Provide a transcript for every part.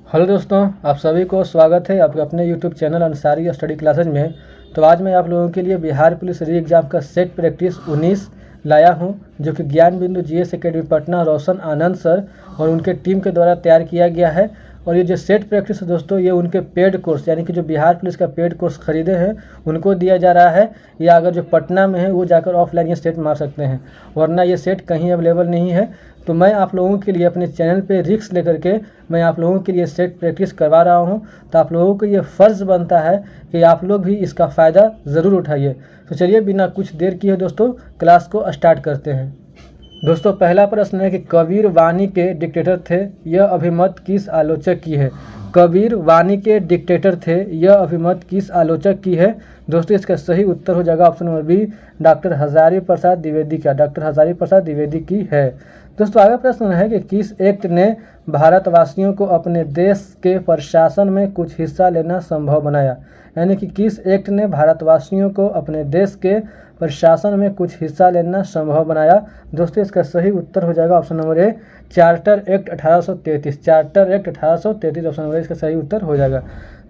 Hello दोस्तों, आप सभी को स्वागत है आपके अपने YouTube channel Ansari study classes में। तो आज मैं आप लोगों के लिए बिहार पुलिस री एग्ज़ाम का सेट प्रैक्टिस 19 लाया हूं, जो कि ज्ञान बिंदु जीएस एकेडमी पटना रोशन आनंद सर और उनके टीम के द्वारा तैयार किया गया है। और ये जो सेट प्रैक्टिस है दोस्तों, ये उनके पेड कोर्स यानी कि जो बिहार पुलिस का पेड कोर्स खरीदे हैं उनको दिया जा रहा है, या अगर जो पटना में है वो जाकर ऑफलाइन ये सेट मार सकते हैं, वरना ये सेट कहीं अवेलेबल नहीं है। तो मैं आप लोगों के लिए अपने चैनल पे रिस्क लेकर के मैं आप लोगों के लिए सेट प्रैक्टिस करवा रहा हूं। तो आप लोगों को ये फ़र्ज़ बनता है कि आप लोग भी इसका फ़ायदा ज़रूर उठाइए। तो चलिए बिना कुछ देर किए दोस्तों क्लास को स्टार्ट करते हैं। दोस्तों, पहला प्रश्न है कि कबीर वाणी के डिक्टेटर थे, यह अभिमत किस आलोचक की है। कबीर वाणी के डिक्टेटर थे, यह अभिमत किस आलोचक की है। दोस्तों, इसका सही उत्तर हो जाएगा option number B, doctor Hazari Prasad Dwivedi का। डॉक्टर हजारी प्रसाद द्विवेदी की है। दोस्तों, आगे प्रश्न है कि किस एक्ट ने भारतवासियों को अपने देश के प्रशासन में कुछ हिस्सा लेना संभव बनाया। यानी कि किस एक्ट ने भारतवासियों को अपने देश के प्रशासन में कुछ हिस्सा लेना संभव बनाया। दोस्तों, इसका सही उत्तर हो जाएगा option number A, charter act 1833। Charter act 1833 option number A इसका सही उत्तर हो जाएगा।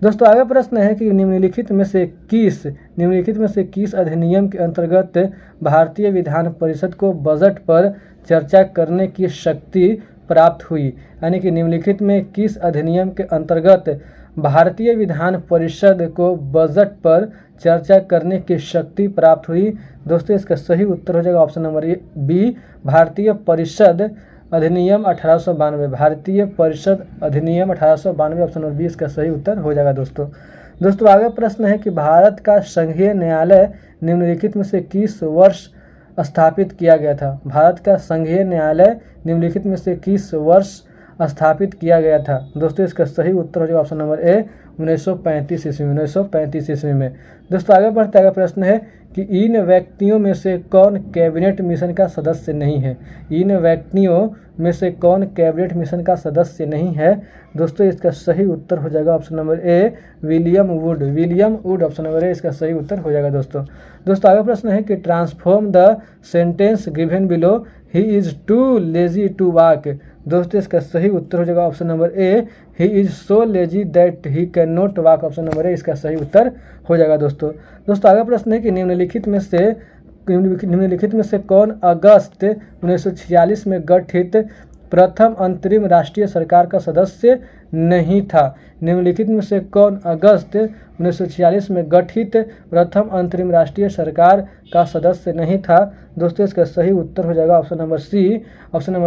दोस्तों, आगे प्रश्न है कि निम्नलिखित में से किस अधिनियम के अंतर्गत भारतीय विधान परिषद को बजट पर चर्चा करने की शक्ति प्राप्त हुई। यानी कि निम्नलिखित में किस अधिनियम के अंतर्गत भारतीय विधान परिषद को बजट पर चर्चा करने की शक्ति प्राप्त हुई। दोस्तों, इसका सही उत्तर हो जाएगा ऑप्शन नंबर बी, भारतीय परिषद अधिनियम 1892। भारतीय परिषद अधिनियम 1892 ऑप्शन नंबर बी इसका सही उत्तर हो जाएगा। दोस्तों आगे प्रश्न है कि भारत का संघीय न्यायालय निम्नलिखित में से किस वर्ष स्थापित किया गया था। भारत का संघीय न्यायालय निम्नलिखित में से किस वर्ष स्थापित किया गया था। दोस्तों, इसका सही उत्तर हो जाएगा ऑप्शन नंबर ए, 1935 ईस्वी में। 1935 ईस्वी में। दोस्तों, आगे बढ़ते आगे प्रश्न है कि इन व्यक्तियों में से कौन कैबिनेट मिशन का सदस्य नहीं है। इन व्यक्तियों में से कौन कैबिनेट मिशन का सदस्य नहीं है। दोस्तों, इसका सही उत्तर हो जाएगा option number A, William would. William would option number A इसका सही उत्तर हो जाएगा। दोस्तों आगे प्रश्न है कि transform the sentence given below, he is too lazy to walk. दोस्तों, इसका सही उत्तर हो जाएगा option number A, he is so lazy that he can not walk. Option number A इसका सही उत्तर हो जाएगा। दोस्तों आगे प्रश्न है कि निम्नलिखित में से कौन अगस्त 1946 में गठित प्रथम अंतरिम राष्ट्रीय सरकार का सदस्य नहीं था। निम्नलिखित में से कौन अगस्त 1946 में गठित प्रथम अंतरिम राष्ट्रीय सरकार का सदस्य नहीं था। दोस्तों, इसका सही उत्तर हो जाएगा option number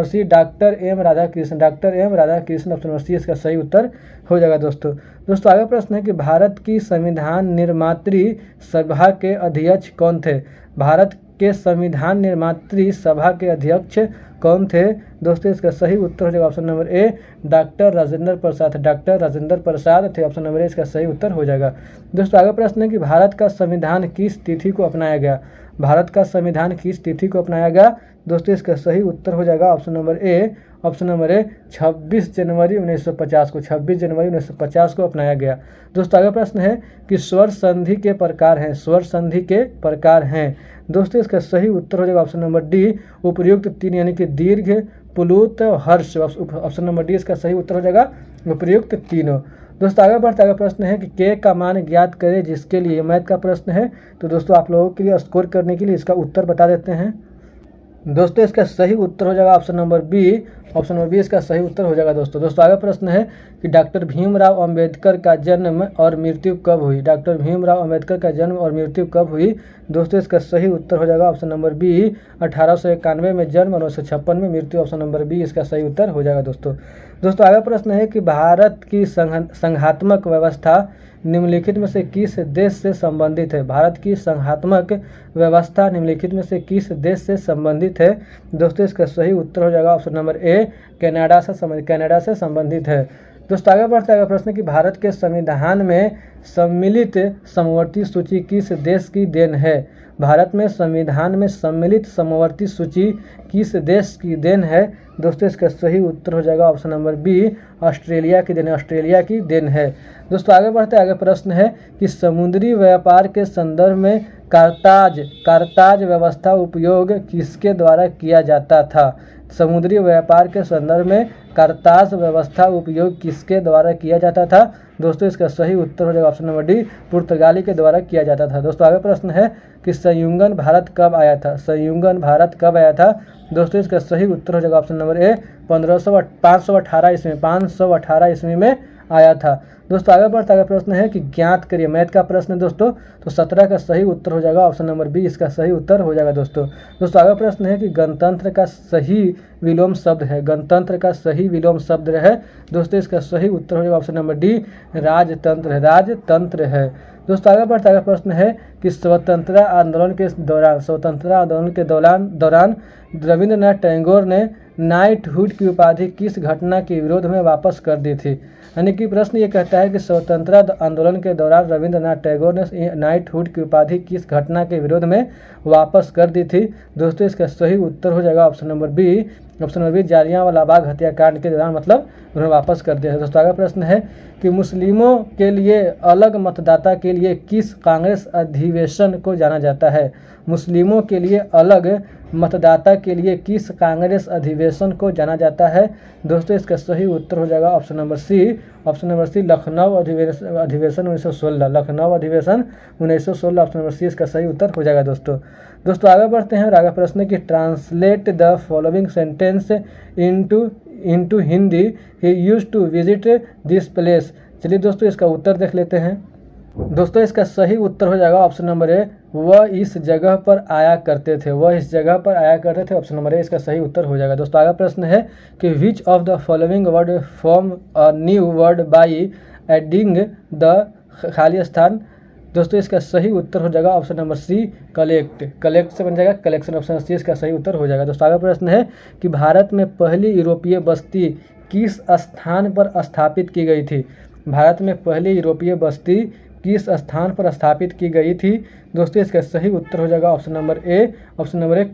C, doctor M Radhakrishna. Doctor M Radhakrishna option number C इसका सही उत्तर हो जाएगा। दोस्तों आगे प्रश्न है कि भारत की संविधान निर्मात्री सभा के अध्यक्ष कौन थे। भारत के संविधान निर्मात्री सभा के अध्यक्ष कौन थे। दोस्तों, इसका सही उत्तर हो जाएगा option number A, doctor Rajendra Prasad. Doctor Rajendra Prasad थे। ऑप्शन नंबर ए इसका सही उत्तर हो जाएगा। दोस्तों आगे प्रश्न है कि भारत का संविधान किस तिथि को अपनाया गया। भारत का संविधान किस तिथि को अपनाया गया। दोस्तों, इसका सही उत्तर हो जाएगा ऑप्शन नंबर ए, 26 जनवरी 1950 को। 26 जनवरी 1950 को अपनाया गया। दोस्तों आगे प्रश्न है कि स्वर संधि के प्रकार हैं। स्वर संधि के प्रकार हैं। दोस्तों, इसका सही उत्तर हो जाएगा ऑप्शन नंबर डी, उपयुक्त 3 यानी कि दीर्घ, प्लुत, हर्ष। ऑप्शन नंबर डी इसका सही उत्तर हो जाएगा उपयुक्त तीनों। दोस्तों आगे बढ़ते आगे प्रश्न है कि के का मान ज्ञात करें, जिसके लिए मैथ का प्रश्न है। तो दोस्तों आप लोगों के लिए स्कोर करने के लिए इसका उत्तर बता देते हैं। दोस्तों, इसका सही उत्तर हो जाएगा option number B. Option number B इसका सही उत्तर हो जाएगा। दोस्तों आगे प्रश्न है कि डॉक्टर भीमराव अंबेडकर का जन्म और मृत्यु कब हुई। डॉक्टर भीमराव अंबेडकर का जन्म और मृत्यु कब हुई। दोस्तों, इसका सही उत्तर हो जाएगा ऑप्शन नंबर बी, 1891 में जन्म और 1956 में मृत्यु। ऑप्शन नंबर बी इसका सही उत्तर हो जाएगा। दोस्तों आगे प्रश्न है कि भारत की संघात्मक व्यवस्था निम्नलिखित में से किस देश से संबंधित है। भारत की संघात्मक व्यवस्था निम्नलिखित में से किस देश से संबंधित है। दोस्तों, इसका सही उत्तर हो जाएगा ऑप्शन नंबर ए, कनाडा से संबंधित है। दोस्तों आगे बढ़ते आगे प्रश्न कि भारत के संविधान में सम्मिलित समवर्ती सूची किस देश की देन है। भारत में संविधान में सम्मिलित समवर्ती सूची किस देश की देन है। दोस्तों, इसका सही उत्तर हो जाएगा ऑप्शन नंबर बी, ऑस्ट्रेलिया की देन है। ऑस्ट्रेलिया की देन है। दोस्तों आगे बढ़ते आगे प्रश्न है कि समुद्री व्यापार के संदर्भ में कारताज व्यवस्था उपयोग किसके द्वारा किया जाता था। समुद्री व्यापार के संदर्भ में करतास व्यवस्था उपयोग किसके द्वारा किया जाता था? दोस्तों इसका सही उत्तर हो जाएगा ऑप्शन नंबर डी, पुर्तगाली के द्वारा किया जाता था। दोस्तों आगे प्रश्न है कि संयुगन भारत कब आया था? संयुगन भारत कब आया था? दोस्तों इसका सही उत्तर हो जाएगा ऑप्शन नंबर ए, 518 ईस्वी में आया था। दोस्तों आगे बढ़ता है प्रश्न है कि ज्ञात करिए, मैथ का प्रश्न है दोस्तों, तो 17 का सही उत्तर हो जाएगा ऑप्शन नंबर बी, इसका सही उत्तर हो जाएगा। दोस्तों आगे प्रश्न है कि गणतंत्र का सही विलोम शब्द है, गणतंत्र का सही विलोम शब्द है। दोस्तों इसका सही उत्तर हो जाएगा ऑप्शन नंबर डी, राजतंत्र है, राजतंत्र है। दोस्तों आगे बढ़ता है प्रश्न है कि स्वतंत्रता आंदोलन के दौरान रविंद्रनाथ टैगोर ने नाइटहुड की उपाधि किस घटना के विरोध में वापस कर दी थी? यानी कि प्रश्न ये कहता है कि स्वतंत्रता आंदोलन के दौरान रविंद्रनाथ टैगोर ने नाइटहुड की उपाधि किस घटना के विरोध में वापस कर दी थी? दोस्तों इसका सही उत्तर हो जाएगा option number B, Jallianwala Bagh हत्याकांड के दौरान मतलब उन्होंने वापस कर दिया है। दोस्तों आगे प्रश्न है कि मुस्लिमों के लिए अलग मतदाता के लिए किस कांग्रेस अधिवेशन को जाना जाता है? मुस्लिमों के लिए अलग मतदाता के लिए किस कांग्रेस अधिवेशन को जाना जाता है? दोस्तों इसका सही उत्तर हो जाएगा ऑप्शन नंबर सी, लखनऊ अधिवेशन 1916, लखनऊ अधिवेशन 1916, ऑप्शन नंबर सी इसका सही उत्तर हो जाएगा। दोस्तों आगे बढ़ते हैं और आगे प्रश्न की translate the following sentence into Hindi, he used to visit this place. चलिए दोस्तों इसका उत्तर देख लेते हैं। दोस्तों इसका सही उत्तर हो जाएगा ऑप्शन नंबर ए, वह इस जगह पर आया करते थे, वह इस जगह पर आया करते थे, ऑप्शन नंबर ए इसका सही उत्तर हो जाएगा। दोस्तों आगे प्रश्न है कि which of the following word form a new word by adding the खाली स्थान? दोस्तों इसका सही उत्तर हो जाएगा ऑप्शन नंबर सी, कलेक्ट से बन जाएगा कलेक्शन, ऑप्शन सी इसका सही उत्तर हो जाएगा। दोस्तों आगे प्रश्न है कि भारत में पहली यूरोपीय बस्ती किस स्थान पर स्थापित की गई थी? भारत में पहली यूरोपीय बस्ती किस स्थान पर स्थापित की गई थी? दोस्तों इसका सही उत्तर हो जाएगा ऑप्शन नंबर ए,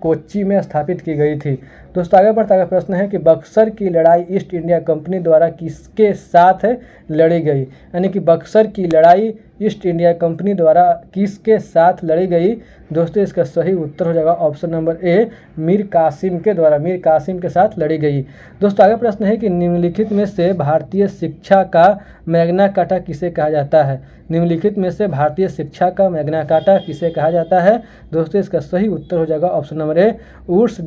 कोच्चि में स्थापित की गई थी। दोस्तों आगे बढ़ता है प्रश्न है कि बक्सर की लड़ाई ईस्ट इंडिया कंपनी द्वारा किसके साथ लड़ी गई? यानी कि बक्सर की लड़ाई ईस्ट इंडिया कंपनी द्वारा किसके साथ लड़ी गई? दोस्तों इसका सही उत्तर हो जाएगा option number A, Mir Qasim के साथ लड़ी गई। दोस्तों आगे प्रश्न है कि निम्नलिखित में से भारतीय शिक्षा का मैग्ना कार्टा किसे कहा जाता है? निम्नलिखित में से भारतीय शिक्षा का मैग्ना कार्टा किसे कहा जाता है? दोस्तों इसका सही उत्तर हो जाएगा option number A, Wood's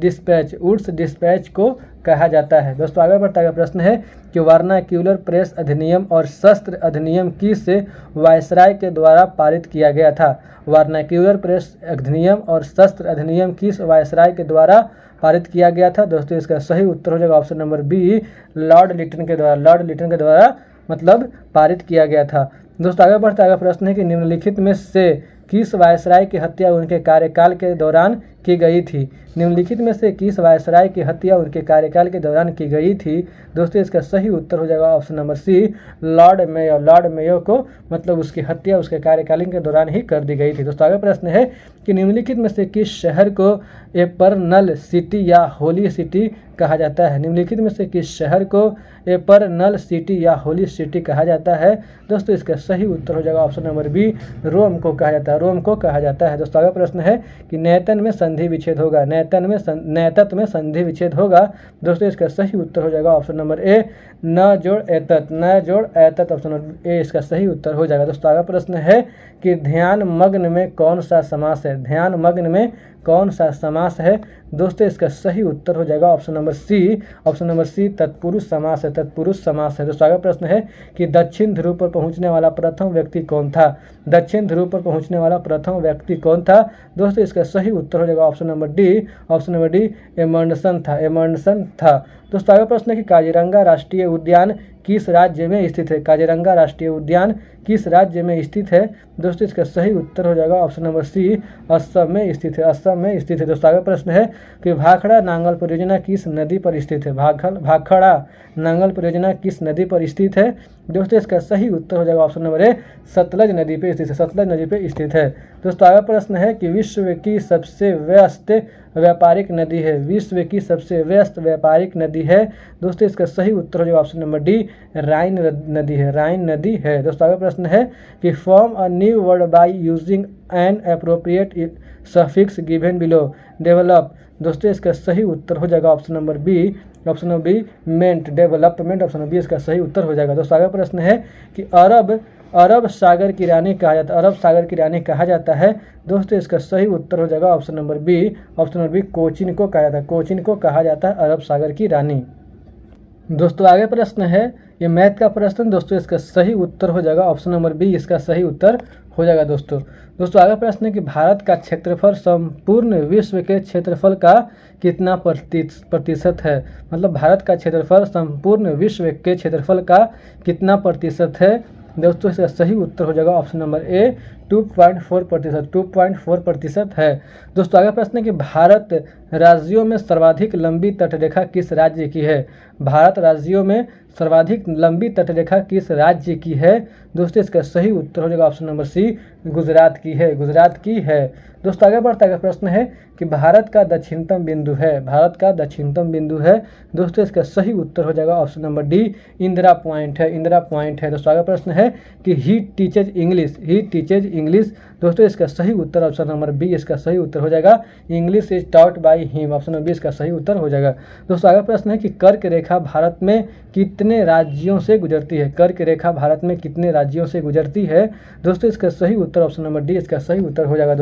despatch को कहा जाता है। दोस्तों आगे बढ़ता है प्रश्न है कि वर्नाक्यूलर प्रेस अधिनियम और शस्त्र अधिनियम किस वायसराय के द्वारा पारित किया गया था? वर्नाक्यूलर प्रेस अधिनियम और शस्त्र अधिनियम किस वायसराय के द्वारा पारित किया गया था? दोस्तों इसका सही उत्तर हो जाएगा option number B, Lord Lytton के द्वारा मतलब पारित किया गया था। दोस्तों आगे बढ़ता है प्रश्न है कि निम्नलिखित में से किस वायसराय की हत्या उनके कार्यकाल के दौरान की गई थी? निम्नलिखित में से किस वायसराय की हत्या उनके कार्यकाल के दौरान की गई थी? दोस्तों इसका सही उत्तर हो जाएगा option number C, Lord Mayo को मतलब उसकी हत्या उसके कार्यकाल के दौरान ही कर दी गई थी। दोस्तों आगे प्रश्न है कि निम्नलिखित में से किस शहर को एपरनल सिटी या होली सिटी कहा जाता है? निम्नलिखित में से किस शहर को एपरनल सिटी या होली सिटी कहा जाता है? दोस्तों इसका सही उत्तर हो जाएगा ऑप्शन नंबर बी, रोम को कहा जाता है। दोस्तों आगे प्रश्न है कि नैतन में संधि विच्छेद होगा, नैतत में संधि विच्छेद होगा। दोस्तों इसका सही उत्तर हो जाएगा ऑप्शन नंबर ए, न जोड़ एतत, ऑप्शन नंबर ए इसका सही उत्तर हो जाएगा। दोस्तों आगे प्रश्न है कि ध्यान मग्न में कौन सा समास है? ध्यान मग्न में कौन सा समास है? दोस्तों इसका सही उत्तर हो जाएगा ऑप्शन नंबर सी, तत्पुरुष समास है। दोस्तों आगे प्रश्न है कि दक्षिण ध्रुव पर पहुंचने वाला प्रथम व्यक्ति कौन था? दोस्तों इसका सही उत्तर हो जाएगा ऑप्शन नंबर डी, एमंडसन था। दोस्तों आगे प्रश्न है कि काजीरंगा राष्ट्रीय उद्यान किस राज्य में स्थित है? काजीरंगा राष्ट्रीय उद्यान किस राज्य में स्थित है? दोस्तों इसका सही उत्तर हो जाएगा ऑप्शन नंबर सी, असम में स्थित है। दोस्तों आगे प्रश्न है कि भाखड़ा नांगल परियोजना किस नदी पर स्थित है? भाखड़ा नांगल परियोजना किस नदी पर स्थित है? दोस्तों इसका सही उत्तर हो जाएगा ऑप्शन नंबर ए, सतलज नदी पे स्थित है। दोस्तों आगे प्रश्न है कि विश्व की सबसे व्यस्त व्यापारिक नदी है। दोस्तों इसका सही उत्तर हो जाएगा ऑप्शन नंबर डी, राइन नदी है। दोस्तों आगे प्रश्न है कि form a new word by using an appropriate suffix given below, develop. दोस्तों इसका सही उत्तर हो जाएगा option number B, option number B ment, development, option number B इसका सही उत्तर हो जाएगा। दोस्तों आगे प्रश्न है कि अरब सागर की रानी कहा जाता है, अरब सागर की रानी कहा जाता है। दोस्तों इसका सही उत्तर हो जाएगा option number B, option number B Cochin को कहा जाता है, कोचीन को कहा जाता है अरब सागर की रानी। दोस्तों आगे प्रश्न है, ये मैथ का प्रश्न। दोस्तों इसका सही उत्तर हो जाएगा ऑप्शन नंबर बी, इसका सही उत्तर हो जाएगा। दोस्तों आगे प्रश्न है कि भारत का क्षेत्रफल संपूर्ण विश्व के क्षेत्रफल का कितना प्रतिशत है, मतलब भारत का क्षेत्रफल संपूर्ण विश्व के क्षेत्रफल का कितना प्रतिशत है। दोस्तों इसका सही उत्तर हो जाएगा ऑप्शन नंबर ए 2.4% है। दोस्तों आगे प्रश्न है कि भारत राज्यों में सर्वाधिक लंबी तटरेखा किस राज्य की है, भारत राज्यों में सर्वाधिक लंबी तटरेखा किस राज्य की है। दोस्तों इसका सही उत्तर हो जाएगा ऑप्शन नंबर सी, गुजरात की है, गुजरात की है। दोस्तों आगे बढ़ता है प्रश्न है कि भारत का दक्षिणतम बिंदु है, भारत का दक्षिणतम बिंदु है। दोस्तों इसका सही उत्तर हो जाएगा option number D, Indira point है, इंदिरा पॉइंट है। दोस्तों आगे प्रश्न है कि ही टीचेज इंग्लिश, ही टीचेज इंग्लिश। दोस्तों इसका सही उत्तर ऑप्शन नंबर बी, इसका सही उत्तर हो जाएगा English is taught by him, option number B इसका सही उत्तर हो जाएगा। दोस्तों आगे प्रश्न है कि कर्क रेखा भारत में कितने राज्यों से गुजरती है, कर्क रेखा भारत में कितने राज्यों से गुजरती है। दोस्तों इसका सही उत्तर ऑप्शन नंबर डी, इसका सही उत्तर हो जाएगा।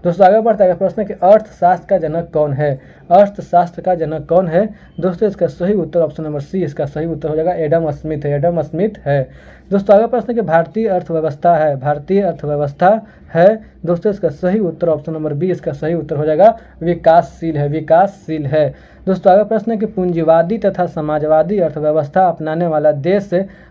दोस्तों आगे बढ़ता है प्रश्न है कि अर्थशास्त्र का जनक कौन है, अर्थशास्त्र का जनक कौन है। दोस्तों इसका सही उत्तर ऑप्शन नंबर सी, इसका सही उत्तर हो जाएगा एडम स्मिथ है, एडम स्मिथ है। दोस्तों आगे प्रश्न है कि भारतीय अर्थव्यवस्था है, भारतीय अर्थव्यवस्था है। दोस्तों इसका सही उत्तर ऑप्शन नंबर बी, इसका सही उत्तर हो जाएगा विकासशील है, विकासशील है। दोस्तों आगे प्रश्न है कि पूंजीवादी तथा समाजवादी अर्थव्यवस्था अपनाने वाला देश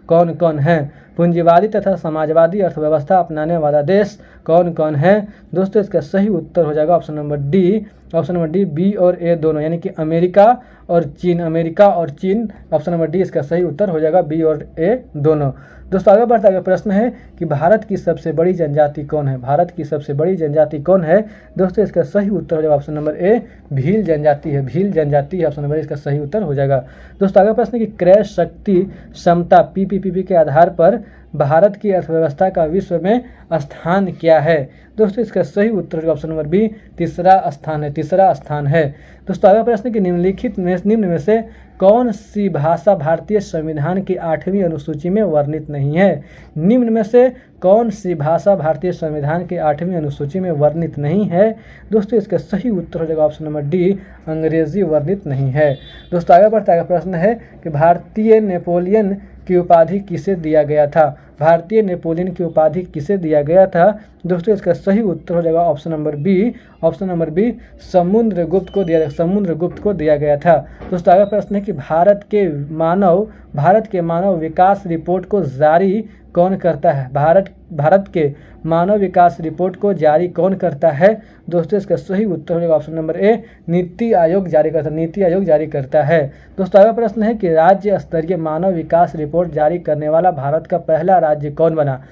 कौन कौन है, पूंजीवादी तथा समाजवादी अर्थव्यवस्था अपनाने वाला देश कौन कौन है। दोस्तों इसका सही उत्तर हो जाएगा option number D, option number D B और ए दोनों, यानी कि अमेरिका और चीन, अमेरिका और चीन। ऑप्शन नंबर डी इसका सही उत्तर हो जाएगा बी और ए दोनों। दोस्तों आगे बढ़ता हुआ प्रश्न है कि भारत की सबसे बड़ी जनजाति कौन है, भारत की सबसे बड़ी जनजाति कौन है। दोस्तों इसका सही उत्तर हो जाएगा ऑप्शन नंबर ए भील जनजाति है, भील जनजाति है, ऑप्शन नंबर इसका सही उत्तर हो जाएगा। दोस्तों आगे प्रश्न है कि क्रय शक्ति क्षमता पीपीपी के आधार पर भारत की अर्थव्यवस्था का विश्व में स्थान क्या है। दोस्तों इसका सही उत्तर ऑप्शन नंबर बी तीसरा स्थान है, तीसरा स्थान है। दोस्तों आगे प्रश्न कि निम्न में से कौन सी भाषा भारतीय संविधान की 8वीं अनुसूची में वर्णित नहीं है, निम्न में से कौन सी भाषा भारतीय संविधान की 8वीं अनुसूची में वर्णित नहीं है। दोस्तों इसका सही उत्तर हो जाएगा ऑप्शन नंबर डी अंग्रेजी वर्णित नहीं है। दोस्तों आगे बढ़ता है प्रश्न है कि भारतीय नेपोलियन की उपाधि किसे दिया गया था, भारतीय नेपोलियन की उपाधि किसे दिया गया था। दोस्तों इसका सही उत्तर हो जाएगा option number B, option number B Samudragupta को दिया, समुद्रगुप्त को दिया गया था। दोस्तों आगे प्रश्न है कि भारत के मानव विकास रिपोर्ट को जारी कौन करता है, भारत के मानव विकास रिपोर्ट को जारी कौन करता है। दोस्तों इसका सही उत्तर हो जाएगा ऑप्शन नंबर ए नीति आयोग जारी करता है, नीति आयोग जारी करता है। दोस्तों अगला प्रश्न है कि राज्य स्तरीय मानव विकास रिपोर्ट जारी करने वाला भारत का पहला राज्य कौन बना,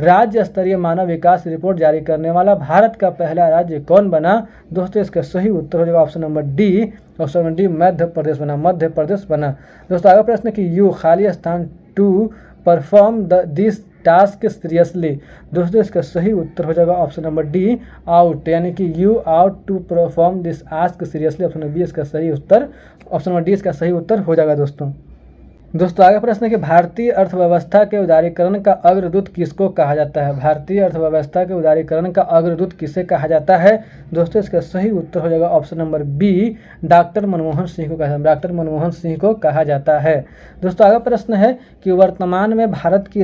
राज्य स्तरीय मानव विकास रिपोर्ट जारी करने वाला भारत का पहला राज्य कौन बना। दोस्तों इसका सही उत्तर हो जाएगा option number D, option number D Madhya Pradesh बना, मध्य प्रदेश बना। दोस्तों अगला प्रश्न है कि यू खाली स्थान to perform this task seriously. दोस्तों इसका सही उत्तर हो जाएगा ऑप्शन नंबर डी आउट, यानी कि you ought to perform this task seriously, option number B इसका सही उत्तर, ऑप्शन नंबर डी इसका सही उत्तर हो जाएगा। दोस्तों आगे प्रश्न है कि भारतीय अर्थव्यवस्था के उदारीकरण का अग्रदूत किसको कहा जाता है, भारतीय अर्थव्यवस्था के उदारीकरण का अग्रदूत किसे कहा जाता है। दोस्तों इसका सही उत्तर हो जाएगा option number B doctor Manmohan Singh को कहा जाता है, डॉक्टर मनमोहन सिंह को कहा जाता है। दोस्तों आगे प्रश्न है कि वर्तमान में भारत की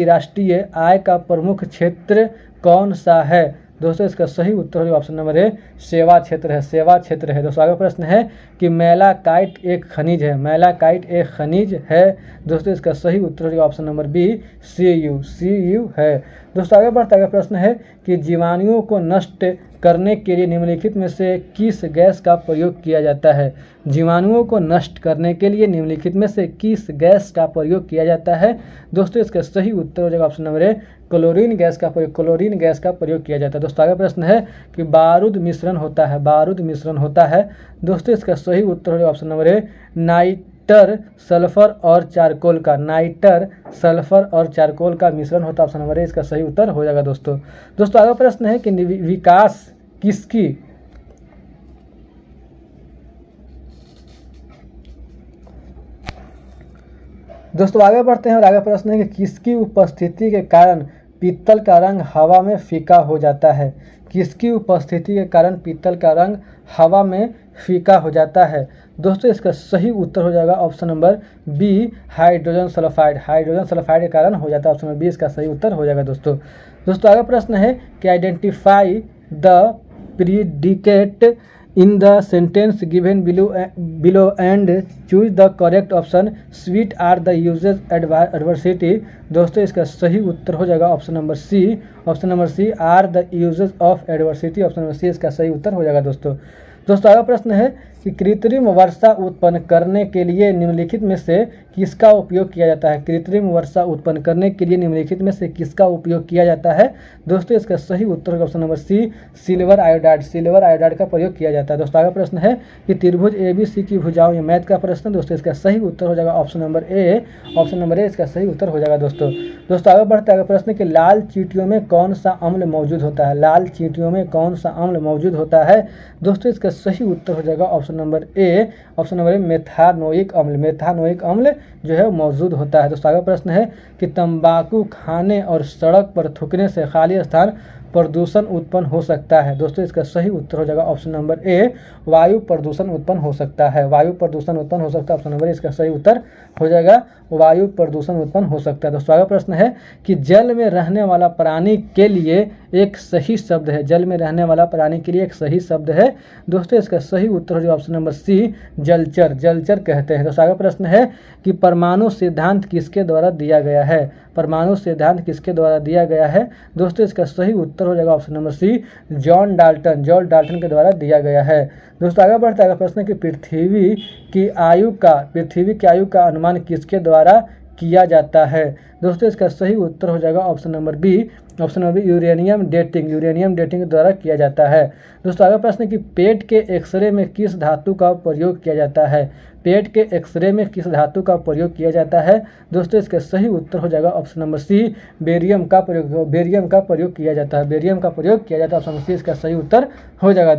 राष्ट्रीय आय का प्रमुख क्षेत्र कौन सा है। दोस्तों इसका सही उत्तर है ऑप्शन नंबर ए सेवा क्षेत्र है, सेवा क्षेत्र है। दोस्तों आगे प्रश्न है कि मैलाकाइट एक खनिज है, मैलाकाइट एक खनिज है। दोस्तों इसका सही उत्तर है ऑप्शन नंबर बी Cu है। दोस्तों आगे बढ़ता है प्रश्न है कि जीवाणुओं को नष्ट करने के लिए निम्नलिखित में से किस गैस का प्रयोग किया जाता है, जीवाणुओं को नष्ट करने के लिए निम्नलिखित में से किस गैस का प्रयोग किया जाता है। दोस्तों इसका सही उत्तर हो जाएगा ऑप्शन नंबर ए क्लोरीन गैस का प्रयोग किया जाता है। दोस्तों आगे प्रश्न है कि बारूद मिश्रण होता है, बारूद मिश्रण होता है। दोस्तों इसका सही उत्तर हो जाएगा option number A nitre sulphur और चारकोल का, नाइटर सल्फर और चारकोल का मिश्रण होता है, ऑप्शन नंबर ए इसका सही उत्तर हो जाएगा। दोस्तों आगे प्रश्न है कि विकास किसकी दोस्तों आगे बढ़ते हैं और आगे प्रश्न है कि किसकी उपस्थिति के कारण पीतल का रंग हवा में फीका हो जाता है। किसकी उपस्थिति के कारण पीतल का रंग हवा में फीका हो जाता है। दोस्तों इसका सही उत्तर हो जाएगा option number B, hydrogen sulphide. Hydrogen sulphide के कारण हो जाता है, ऑप्शन नंबर बी इसका सही उत्तर हो जाएगा। दोस्तों आगे प्रश्न है कि identify the predicate in the sentence given below and choose the correct option. Sweet are the uses adversity. दोस्तों इसका सही उत्तर हो जाएगा option number C. Option number C, are the uses of adversity. Option number C इसका सही उत्तर हो जाएगा। दोस्तों अगला प्रश्न है कि कृत्रिम वर्षा उत्पन्न करने के लिए निम्नलिखित में से किसका उपयोग किया जाता है। कृत्रिम वर्षा उत्पन्न करने के लिए निम्नलिखित में से किसका उपयोग किया जाता है। दोस्तों इसका सही उत्तर होगा option number C, silver iodide. Silver iodide का प्रयोग किया जाता है। दोस्तों अगला प्रश्न है कि त्रिभुज ABC की भुजाओं, ये मैथ का प्रश्न है। दोस्तों इसका सही उत्तर हो जाएगा option number A. Option number A इसका सही उत्तर हो जाएगा। दोस्तों आगे बढ़ते हैं प्रश्न कि लाल चींटियों में कौन सा अम्ल मौजूद होता है। लाल चींटियों में कौन सा अम्ल मौजूद होता है। दोस्तों इसका सही उत्तर हो जाएगा option number A. Option number A, methanoic अम्ल। मेथानोइक अम्ल जो है मौजूद होता है। दोस्तों आगे प्रश्न है कि तंबाकू खाने और सड़क पर थूकने से खाली स्थान प्रदूषण उत्पन्न हो सकता है। दोस्तों इसका सही उत्तर हो जाएगा ऑप्शन नंबर ए, वायु प्रदूषण उत्पन्न हो सकता है। वायु प्रदूषण उत्पन्न हो सकता है, ऑप्शन नंबर ए इसका सही उत्तर हो जाएगा, वायु प्रदूषण उत्पन्न हो सकता है। दोस्तों आगे प्रश्न है कि जल में रहने वाला प्राणी के लिए एक सही शब्द है। जल में रहने वाला प्राणी के लिए एक सही शब्द है। दोस्तों इसका सही उत्तर हो जाएगा ऑप्शन नंबर सी, जलचर। जलचर कहते हैं। दोस्तों आगे प्रश्न है कि परमाणु सिद्धांत किसके द्वारा दिया गया है। परमाणु सिद्धांत किसके द्वारा दिया गया है। दोस्तों इसका सही उत्तर हो जाएगा option number C, John Dalton. John Dalton के द्वारा दिया गया है। दोस्तों आगे बढ़ता है प्रश्न कि पृथ्वी की आयु का अनुमान किसके द्वारा किया जाता है। दोस्तों इसका सही उत्तर हो जाएगा option number B. Option number B, uranium dating. Uranium dating के द्वारा किया जाता है। दोस्तों आगे प्रश्न कि पेट के एक्सरे में किस धातु का प्रयोग किया जाता है। पेट के एक्सरे में किस धातु का प्रयोग किया जाता है। दोस्तों इसका सही उत्तर हो जाएगा ऑप्शन नंबर सी, बेरियम का प्रयोग किया जाता है। बेरियम का प्रयोग किया जाता है, ऑप्शन नंबर सी इसका सही उत्तर हो जाएगा।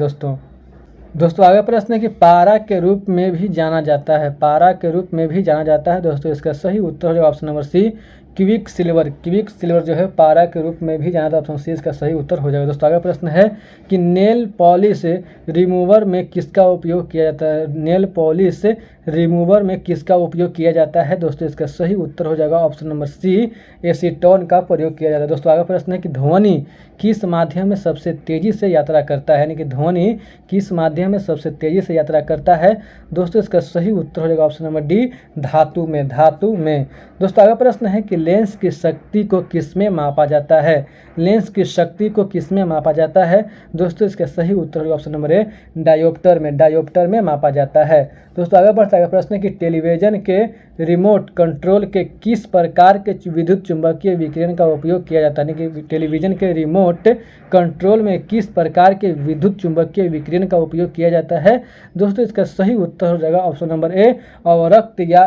दोस्तों आगे प्रश्न है कि पारा के रूप में भी जाना जाता है। पारा के रूप में भी जाना जाता है। दोस्तों इसका सही उत्तर हो जाएगा option number C, quicksilver जो है पारा के रूप में भी जाना था, ऑप्शन सी इसका सही उत्तर हो जाएगा। दोस्तों आगे प्रश्न है कि नेल पॉलिश रिमूवर में किसका उपयोग किया जाता है। नेल पॉलिश रिमूवर में किसका उपयोग किया जाता है। दोस्तों इसका सही उत्तर हो जाएगा ऑप्शन नंबर सी, एसीटोन का प्रयोग किया जाता है। दोस्तों आगे प्रश्न है कि ध्वनि किस माध्यम में सबसे तेजी से यात्रा करता है। यानी कि ध्वनि किस माध्यम में सबसे तेजी से यात्रा करता है। दोस्तों इसका सही उत्तर हो जाएगा ऑप्शन नंबर डी, धातु में। दोस्तों आगे प्रश्न है कि लेंस की शक्ति को किस में मापा जाता है। लेंस की शक्ति को किस में मापा जाता है। दोस्तों इसका सही उत्तर होगा ऑप्शन नंबर ए, डायोप्टर में मापा जाता है। दोस्तों आगे बढ़ता है प्रश्न है कि टेलीविजन के रिमोट कंट्रोल के किस प्रकार के विद्युत चुंबकीय विकिरण का उपयोग किया जाता है। यानी कि टेलीविजन के रिमोट कंट्रोल में किस प्रकार के विद्युत चुंबकीय विकिरण का उपयोग किया जाता है। दोस्तों इसका सही उत्तर हो जाएगा ऑप्शन नंबर ए, अवरक्त या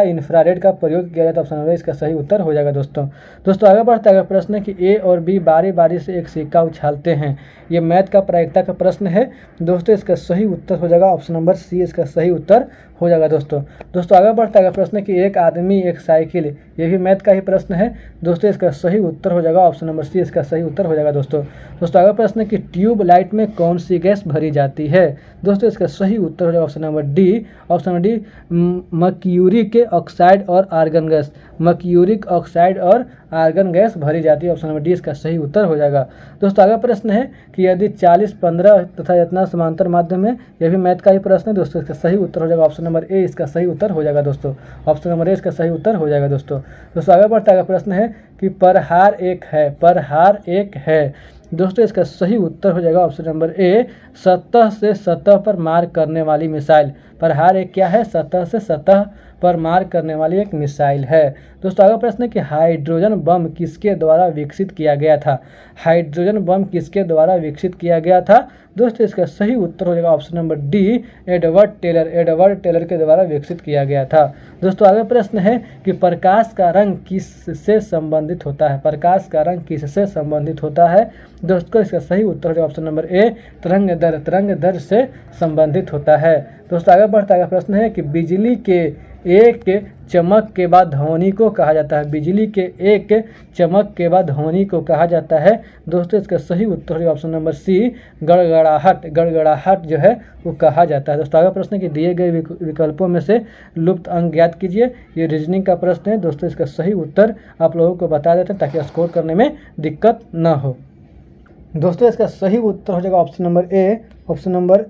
इंफ्रारेड का प्रयोग किया जाता है, ऑप्शन नंबर ए इसका सही उत्तर हो जाएगा। दोस्तों आगे बढ़ता है प्रश्न है कि ए और बी बारी बारी से एक सिक्का उछालते हैं। ये मैथ का प्रायिकता का प्रश्न है। दोस्तों इसका सही उत्तर हो जाएगा ऑप्शन नंबर सी इसका सही उत्तर हो जाएगा। दोस्तों आगे बढ़ता है प्रश्न कि एक आदमी एक साइकिल, ये भी मैथ का ही प्रश्न है। दोस्तों इसका सही उत्तर हो जाएगा ऑप्शन नंबर सी इसका सही उत्तर हो जाएगा। दोस्तों आगे प्रश्न कि ट्यूब लाइट में कौन सी गैस भरी जाती है। दोस्तों इसका सही उत्तर हो जाएगा option number D, mercuric oxide और आर्गन गैस। मर्क्यूरिक ऑक्साइड और आर्गन गैस भरी जाती है, ऑप्शन नंबर डी इसका सही उत्तर हो जाएगा। दोस्तों आगे प्रश्न है कि यदि 40, 15 तथा इतना समांतर माध्यम है, यह भी मैथ का ही प्रश्न है। दोस्तों इसका सही उत्तर हो जाएगा ऑप्शन नंबर ए इसका सही उत्तर हो जाएगा। ऑप्शन नंबर ए इसका सही उत्तर हो जाएगा। दोस्तों आगे बढ़ता है प्रश्न है कि परहार एक है। दोस्तों इसका सही उत्तर हो जाएगा ऑप्शन नंबर ए, सतह से सतह पर मार करने वाली मिसाइल। परहार एक क्या है, सतह से सतह पर मार करने वाली एक मिसाइल है। दोस्तों आगे प्रश्न है कि हाइड्रोजन बम किसके द्वारा विकसित किया गया था। हाइड्रोजन बम किसके द्वारा विकसित किया गया था। दोस्तों इसका सही उत्तर हो जाएगा option number D, Edward Teller के द्वारा विकसित किया गया था। दोस्तों आगे प्रश्न है कि प्रकाश का रंग किससे संबंधित होता है। प्रकाश का रंग किससे संबंधित होता है। दोस्तों इसका सही उत्तर हो जाएगा ऑप्शन नंबर ए, तरंग दर से संबंधित होता है। दोस्तों आगे बढ़ता है, प्रश्न है कि बिजली के एक चमक के बाद ध्वनि को कहा जाता है। बिजली के एक चमक के बाद ध्वनि को कहा जाता है। दोस्तों इसका सही उत्तर है ऑप्शन नंबर सी, गड़गड़ाहट। गड़गड़ाहट जो है वो कहा जाता है। दोस्तों आगे प्रश्न है कि दिए गए विकल्पों में से लुप्त अंक ज्ञात कीजिए। ये रीजनिंग का प्रश्न है। दोस्तों इसका सही उत्तर आप लोगों को बता देते हैं ताकि स्कोर करने में दिक्कत न हो। दोस्तों इसका सही उत्तर हो जाएगा option number A. Option number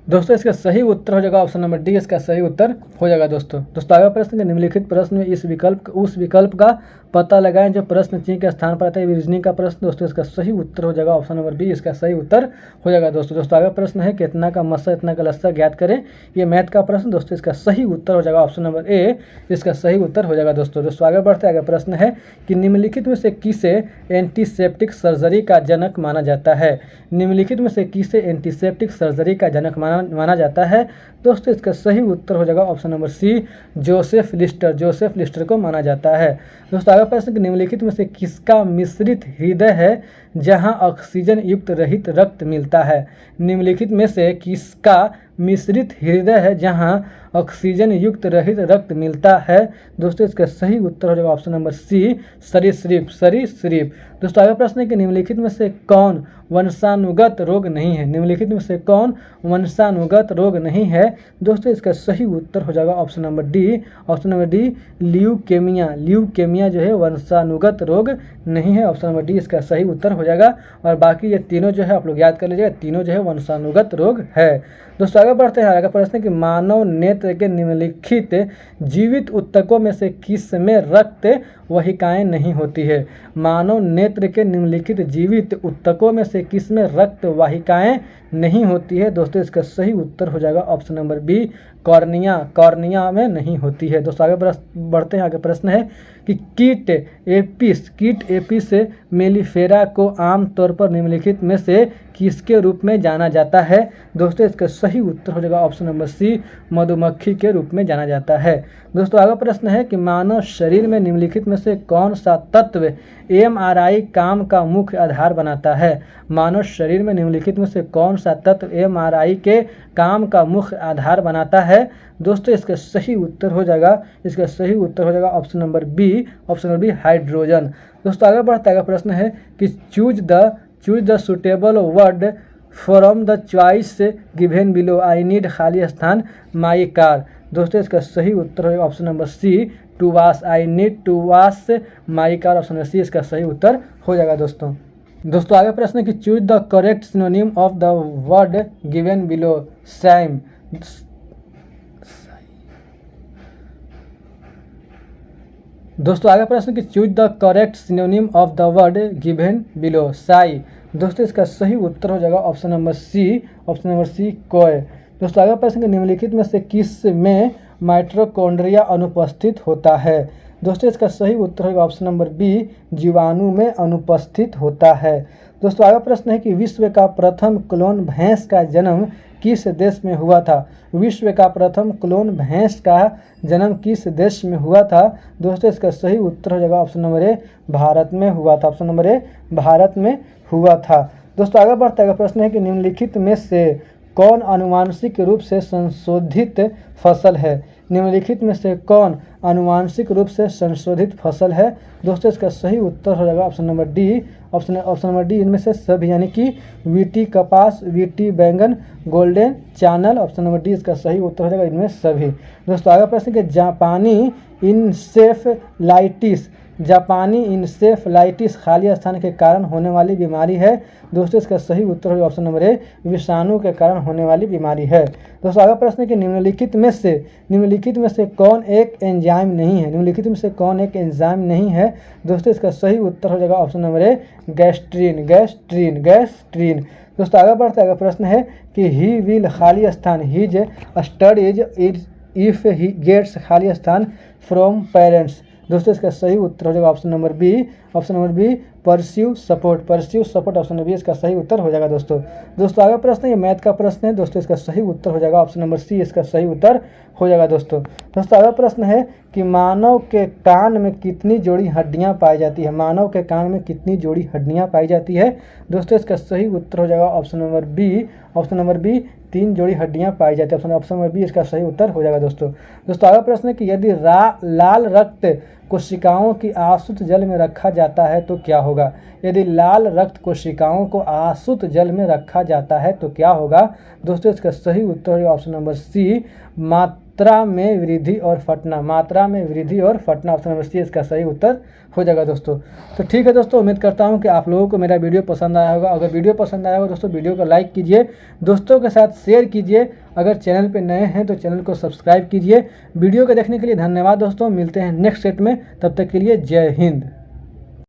दोस्तों इसका सही उत्तर हो जाएगा ऑप्शन नंबर डी। इसका सही उत्तर हो जाएगा। दोस्तों आगे प्रश्न के निम्नलिखित प्रश्न में इस विकल्प उस विकल्प का पता लगाएं जो प्रश्न चिन्ह के स्थान पर आता है। रीजनिंग का प्रश्न। दोस्तों इसका सही उत्तर हो जाएगा ऑप्शन नंबर बी। इसका सही उत्तर हो जाएगा। दोस्तों आगे प्रश्न है कि इतना का मस्सा इतना का लस्सा ज्ञात करें। ये मैथ का प्रश्न। दोस्तों इसका सही उत्तर हो जाएगा ऑप्शन नंबर ए। इसका सही उत्तर हो जाएगा। दोस्तों आगे बढ़ते आगे प्रश्न है कि निम्नलिखित में से किसे एंटीसेप्टिक सर्जरी का जनक माना जाता है। निम्नलिखित में से किसे एंटीसेप्टिक सर्जरी का जनक माना जाता है। दोस्तों इसका सही उत्तर हो जाएगा option number C, Joseph Lister. Joseph Lister को माना जाता है। दोस्तों आगे प्रश्न निम्नलिखित में से किसका मिश्रित हृदय है जहां ऑक्सीजन युक्त रहित रक्त मिलता है। निम्नलिखित में से किसका मिश्रित हृदय है जहां ऑक्सीजन युक्त रहित रक्त मिलता है। दोस्तों इसका सही उत्तर हो जाएगा ऑप्शन नंबर सी, सरीसृप। सरीसृप। दोस्तों आगे प्रश्न है कि निम्नलिखित में से कौन वंशानुगत रोग नहीं है। निम्नलिखित में से कौन वंशानुगत रोग नहीं है। दोस्तों इसका सही उत्तर हो जाएगा option number D. Option number D, leukaemia. Leukaemia जो है वंशानुगत रोग नहीं है। ऑप्शन नंबर डी इसका सही उत्तर हो जाएगा। और बाकी ये तीनों जो है आप लोग याद कर लीजिएगा, तीनों जो है वंशानुगत रोग है। दोस्तों आगे बढ़ते हैं। आगे प्रश्न है कि मानव नेत्र के निम्नलिखित जीवित ऊतकों में से किस में रक्त वाहिकाएं नहीं होती है। मानव नेत्र के निम्नलिखित जीवित ऊतकों में से किस में रक्त वाहिकाएं नहीं होती है। दोस्तों इसका सही उत्तर हो जाएगा option number B, cornea. Cornea में नहीं होती है। दोस्तों आगे बढ़ते हैं। आगे प्रश्न है कि कीट एपिस मेलिफेरा को आमतौर पर निम्नलिखित में से किसके रूप में जाना जाता है। दोस्तों इसका सही उत्तर हो जाएगा ऑप्शन नंबर सी, मधुमक्खी के रूप में जाना जाता है। दोस्तों आगे प्रश्न है कि मानव शरीर में निम्नलिखित में से कौन सा तत्व एमआरआई काम का मुख्य आधार बनाता है। मानव शरीर में निम्नलिखित में से कौन सा तत्व एमआरआई के काम का मुख्य आधार बनाता है। दोस्तों इसका सही उत्तर हो जाएगा option number B. Option number B, hydrogen. दोस्तों आगे बढ़ता है। प्रश्न है कि choose the suitable word from the choice given below. I need खाली स्थान माई कार। दोस्तों इसका सही उत्तर होगा option number C, to wash. I need to wash my car. Option number C इसका सही उत्तर हो जाएगा। दोस्तों आगे प्रश्न है कि choose the correct synonym of the word given below. Sam. दोस्तों आगे प्रश्न कि choose the correct synonym of the word given below. Sai. दोस्तों इसका सही उत्तर हो जाएगा ऑप्शन नंबर सी, कोय। दोस्तों आगे प्रश्न कि निम्नलिखित में से किस में माइटोकॉन्ड्रिया अनुपस्थित होता है। दोस्तों इसका सही उत्तर होगा ऑप्शन नंबर बी, जीवाणु में अनुपस्थित होता है। दोस्तों आगे प्रश्न है कि विश्व का प्रथम क्लोन भैंस का जन्म किस देश में हुआ था। विश्व का प्रथम क्लोन भैंस का जन्म किस देश में हुआ था। दोस्तों इसका सही उत्तर हो जाएगा ऑप्शन नंबर ए, भारत में हुआ था। ऑप्शन नंबर ए, भारत में हुआ था। दोस्तों आगे बढ़ता है। प्रश्न है कि निम्नलिखित में से कौन आनुवांशिक रूप से संशोधित फसल है। निम्नलिखित में से कौन आनुवांशिक रूप से संशोधित फसल है। दोस्तों इसका सही उत्तर हो जाएगा option number D. Option number D, इनमें से सभी, यानी कि वीटी कपास, वीटी बैंगन, golden channel. Option number D इसका सही उत्तर हो जाएगा इनमें सभी। दोस्तों आगे प्रश्न कि जापानी इंसेफ्लाइटिस खाली स्थान के कारण होने वाली बीमारी है। दोस्तों इसका सही उत्तर होगा ऑप्शन नंबर ए, विषाणु के कारण होने वाली बीमारी है। दोस्तों आगे प्रश्न कि निम्नलिखित में से कौन एक एंजाइम नहीं है। निम्नलिखित में से कौन एक एंजाइम नहीं है। दोस्तों इसका सही उत्तर हो जाएगा ऑप्शन नंबर ए, गैस्ट्रीन। दोस्तों आगे बढ़ते आगे प्रश्न है कि ही विल खाली स्थान his studies if he gets खाली स्थान फ्रॉम पेरेंट्स। दोस्तों इसका सही उत्तर हो जाएगा option number B, option number B pursue support, pursue support option number B इसका सही उत्तर हो जाएगा दोस्तों। दोस्तों आगे प्रश्न ये मैथ का प्रश्न है दोस्तों, इसका सही उत्तर हो जाएगा ऑप्शन नंबर सी इसका सही उत्तर हो जाएगा दोस्तों। दोस्तों आगे प्रश्न है कि मानव के कान में कितनी जोड़ी हड्डियां पाई जाती है, मानव के कान में कितनी जोड़ी हड्डियां पाई जाती है दोस्तों, इसका सही उत्तर हो जाएगा ऑप्शन नंबर बी 3 जोड़ी हड्डियां पाई जाती है, ऑप्शन नंबर बी इसका सही उत्तर हो जाएगा दोस्तों। दोस्तों आगे प्रश्न है कि यदि लाल रक्त कोशिकाओं की आसुत जल में रखा जाता है तो क्या होगा, यदि लाल रक्त कोशिकाओं को आसुत जल में रखा जाता है तो क्या होगा दोस्तों, इसका सही उत्तर है ऑप्शन नंबर सी मात्रा में वृद्धि और फटना, मात्रा में वृद्धि और फटना, ऑप्शन नंबर सी इसका सही उत्तर हो जाएगा दोस्तों। तो ठीक है दोस्तों, उम्मीद करता हूं कि आप लोगों को मेरा वीडियो पसंद आया होगा। अगर वीडियो पसंद आया होगा दोस्तों वीडियो को लाइक कीजिए, दोस्तों के साथ शेयर कीजिए, अगर चैनल पे नए हैं तो चैनल को सब्सक्राइब कीजिए। वीडियो को देखने के लिए धन्यवाद दोस्तों, मिलते हैं नेक्स्ट सेट में, तब तक के लिए जय हिंद।